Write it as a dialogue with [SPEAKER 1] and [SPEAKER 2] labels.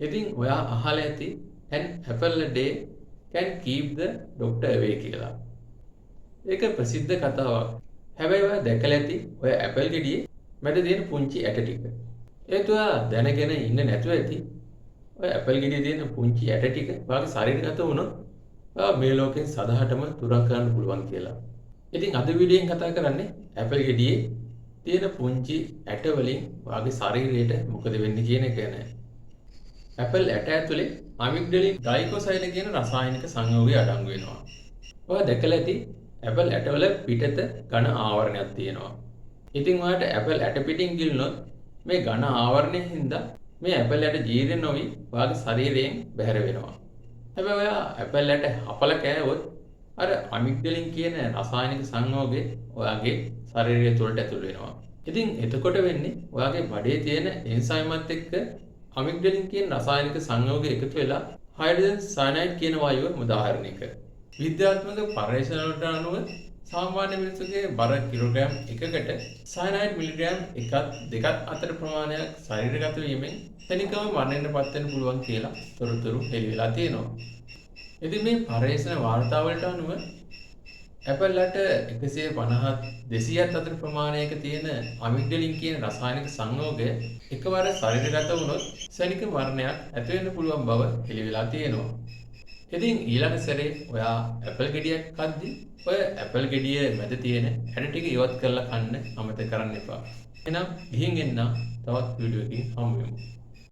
[SPEAKER 1] ඉතින් ඔයා අහලා ඇති an apple a day can keep the doctor away කියලා. ඒක ප්‍රසිද්ධ කතාවක්. හැබැයි ඔයා දැකලා ඇති ඔය ඇපල් ගෙඩියේ මැද තියෙන පුංචි ඇට ටික. ඒත් ඔයා දැනගෙන ඉන්නේ නැතුව ඇති ඔය ඇපල් ගෙඩියේ තියෙන පුංචි ඇට ටික ඔයාගේ ශරීරගත වුණොත් ඔයා මේ ලෝකෙන් සදහටම තුරන් කරන්න පුළුවන් කියලා. ඉතින් අද වීඩියෝෙන් කතා කරන්නේ ඇපල් ගෙඩියේ තියෙන පුංචි ඇට වලින් ඔයාගේ ශරීරයට මොකද වෙන්නේ කියන එක ගැන. ඇපල් ඇට ඇතුලේ අමිග්ඩලින් ග්ලයිකෝසයිඩ් කියන රසායනික සංයෝගය අඩංගු වෙනවා. ඔයා දැකලා ඇති ඇපල් ඇටවල පිටත ඝන ආවරණයක් තියෙනවා. ඉතින් ඔයාට ඇපල් ඇට පිටින් ගිලිනොත් මේ ඝන ආවරණයෙන් හින්දා මේ ඇපල් ඇට ජීර්ණ නොවි ඔයාගේ ශරීරයෙන් බැහැර වෙනවා. හැබැයි ඔයා ඇපල් ඇට හපල කෑවොත් අර අමිග්ඩලින් කියන රසායනික සංයෝගය ඔයාගේ ශරීරය තුළට ඇතුල් වෙනවා. ඉතින් එතකොට වෙන්නේ ඔයාගේ බඩේ තියෙන එන්සයිමත් එක්ක අමිග්ඩලින් කියන රසායනික සංයෝගය එකතු වෙලා හයිඩ්‍රජන් සයනයිඩ් කියන වායුව උදාහරණය කර. විද්‍යාත්මක පර්යේෂණවලට අනුව සාමාන්‍ය මිනිසුගේ බර කිලෝග්‍රෑම් 1කට සයනයිඩ් මිලිග්‍රෑම් 1ක් 2ක් අතර ප්‍රමාණයක් ශරීරගත වීමෙන් තනිකම මරණයට පත් වෙන්න පුළුවන් කියලා තොරතුරු හෙළි වෙලා තියෙනවා. ඉතින් මේ පර්යේෂණ වාර්තාවලට අනුව ඇපල් ඇට 150 200ක් අතර ප්‍රමාණයක තියෙන අමිග්ඩලින් කියන රසායනික සංයෝගය එකවර ශරීරගත වුණොත් ශනික මරණයක් ඇති වෙන්න පුළුවන් බව හෙළි වෙලා තියෙනවා. ඉතින් ඊළඟ සැරේ ඔයා ඇපල් ගෙඩියක් කද්දි ඔය ඇපල් ගෙඩිය මැද තියෙන ඇට ටික ඉවත් කරලා කන්න අමතක කරන්න එපා. එහෙනම් ගිහින් එන්න තවත් වීඩියෝ එකකින් හමු වෙමු.